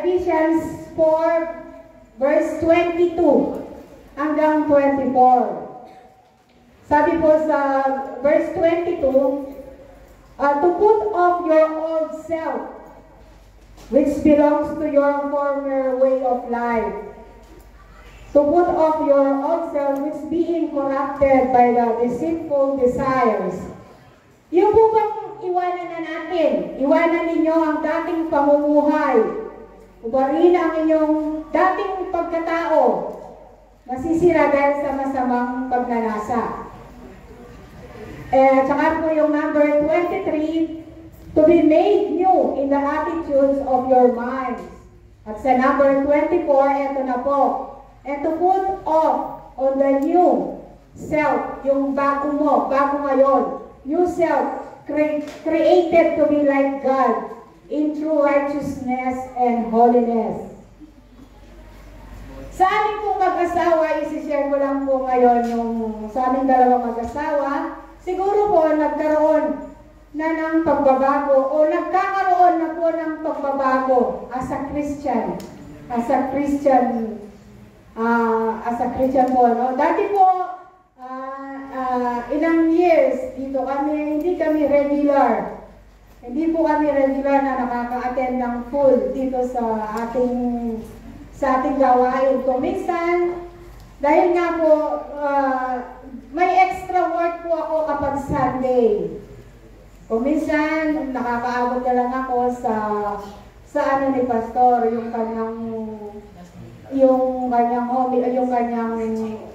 Ephesians 4, verse 22 hanggang 24. Sabi po sa verse 22, to put off your old self, which belongs to your former way of life. To put off your old self, which being corrupted by the deceitful desires. Yung po bang iwanan na natin? Iwanan ninyo ang dating pamumuhay. Ubarin ang inyong dating pagkatao. Masisira dahil sa masamang pagnanasa. Tsaka po yung number 23, to be made new in the attitudes of your minds. At sa number 24, eto na po. And to put off on the new self, yung bago mo, bago ngayon. New self, created to be like God in true righteousness and holiness. Sa aming pong mag-asawa, isi-share ko lang po ngayon yung sa aming dalawang mag-asawa. Siguro po nagkaroon na ng pagbabago o nagkakaroon na po ng pagbabago as a Christian. As a Christian po, no? Dati po, ilang years dito kami, hindi kami regular. Hindi po kami regular na nakaka-attend ng full dito sa ating gawain. Kung minsan, dahil nga po, may extra work po ako kapag Sunday. Kung minsan, nakakaabot na lang ako sa ano ni Pastor, yung kanyang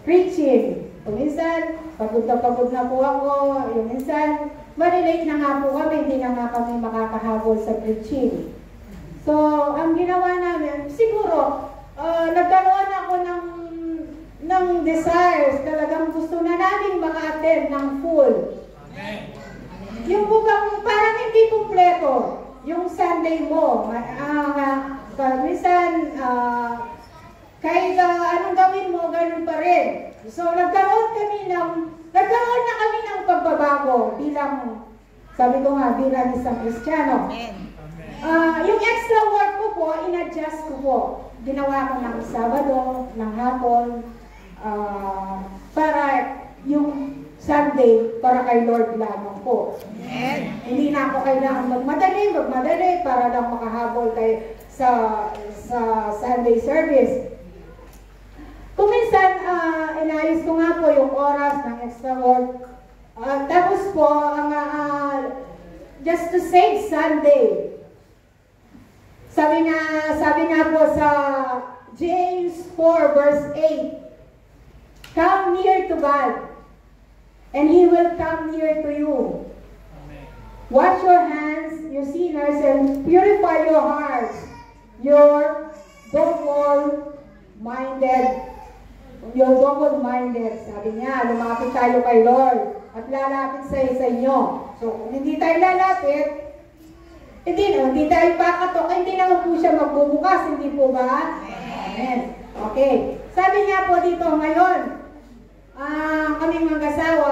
preaching. Kung minsan, pagod na po ako. Yung minsan, malilate na nga po kami, hindi na nga kami makakahabol sa preaching. So, ang ginawa namin, siguro, nagkaroon ako ng desires, talagang gusto na namin maka-attend ng full. Amen. Yung bukang parang hindi kumpleto, yung Sunday mo, minsan, kahit anong gawin mo, ganun pa rin. So, nagkaroon na kami ng pagbabago bilang, sabi ko nga, bilang isang Kristiyano. Yung extra work ko po, in-adjust ko po. Ginawa ko ng Sabado, ng hapon, para yung Sunday, para kay Lord lamang po. Amen. Hindi na ako kailangan magmadali para lang makahabol kay sa Sunday service. Kung minsan, inayos ko nga po yung oras ng extra work. Tapos po, just to save Sunday. Sabi nga po sa James 4 verse 8, come near to God, and He will come near to you. Amen. Wash your hands, you sinners, and purify your hearts, your double-minded. Sabi niya, lumapit tayo kay Lord at lalapit sa inyo. So, kung hindi tayo lalapit, hindi tayo pakatok, hindi naman po siya magbubukas, hindi po ba? Amen. Okay. Sabi niya po dito ngayon, kaming mag-asawa,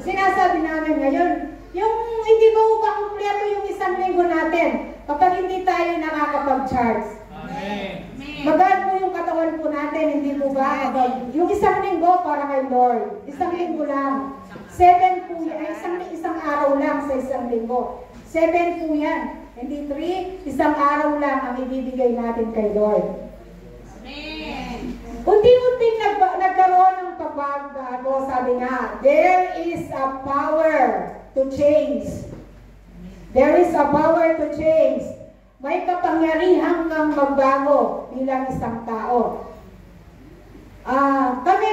sinasabi namin ngayon, yung hindi ba kumpleto yung isang linggo natin kapag hindi tayo nakakapag-charge. Amen. Magaan po yung katawan po natin, hindi po ba? Yung isang linggo para kay Lord. Isang linggo lang. 7 po yan. Isang araw lang sa isang linggo. 7 po yan. Hindi 3, isang araw lang ang ibibigay natin kay Lord. Amen. Unti-unting nagkaroon ng pagbabago, sabi nga, there is a power to change. There is a power to change. May kapangyarihan kang magbago bilang isang tao.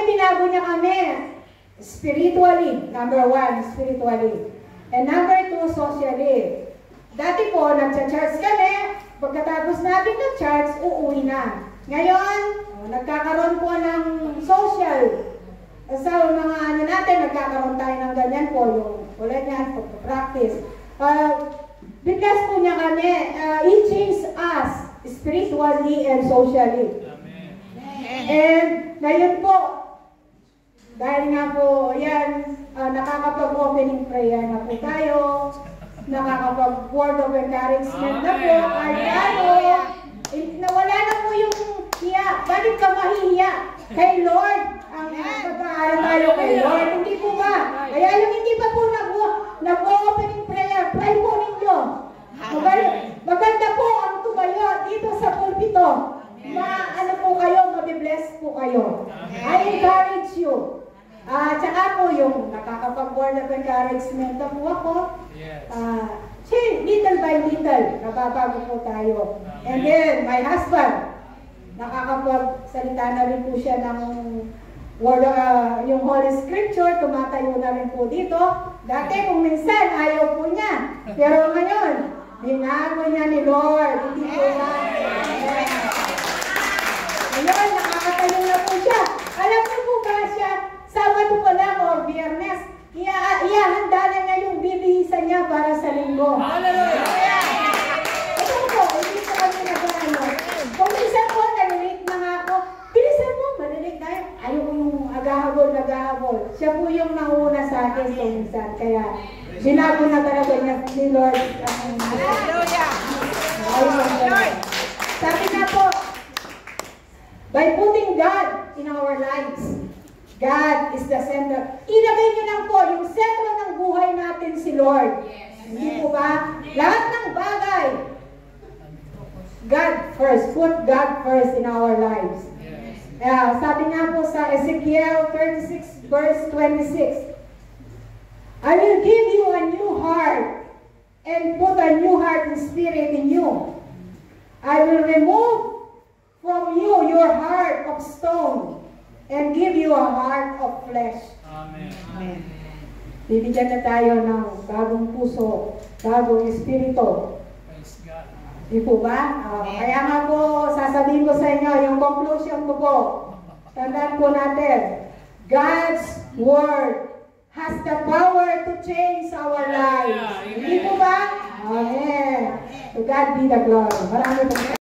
Binago niya kami spiritually, number 1, spiritually. And number 2, socially. Dati po, nagcha-charge kami, pagkatapos natin nag-charge, uuwi na. Ngayon, nagkakaroon po ng social. Sa mga natin, nagkakaroon tayo ng ganyan po, yung ulit niyan, practice. Because po niya kami, He changed us spiritually and socially. Amen. And ngayon po, dahil nga po, yan, nakakapag-opening prayer na po tayo, nakakapag-word of encouragement na po, kahit ano, Kristo. Ano po kayo, mabibless po kayo. I encourage you. Tsaka po yung nakakapag-word of encouragement na po ako. Yes. Little by little, nababago po tayo. And then, my husband, nakakapagsalita na rin po siya ng word, yung Holy Scripture, tumatayo na rin po dito. Dati kung minsan, ayaw po niya. Pero ngayon, binago niya ni Lord. Hindi po yan. Ngayon, nakakatayo na po siya. Alam niyo po ba siya, Sabado pa lang o Biyernes, ihahanda na niya yung bibihisan niya para sa linggo. Hallelujah! Ito po, hindi po kami nag-ano. Kung minsan po, nalilate na nga ako, bilisan mo, malilate tayo. Ayaw ko yung agahabol. Siya po yung nauna sa akin kung minsan. Kaya, binago na talaga niya ni Lord. Hallelujah! Sabi na po, by putting God in our lives, God is the center. Ilagay niyo lang po, yung sentro ng buhay natin si Lord. Hindi po ba? Lahat ng bagay, God first. Put God first in our lives. Sabi nga po sa Ezekiel 36 verse 26, I will give you a new heart and put a new heart and spirit in you. I will remove from you your heart of stone and give you a heart of flesh. Amen. Amen. Bibigyan na tayo ng bagong puso, bagong espiritu. Praise God. Di po ba? Kaya nga po, sasabihin ko sa inyo, yung conclusion ko po, tandaan po natin, God's Word has the power to change our lives. Hindi po ba? Amen. To God be the glory. Marami po.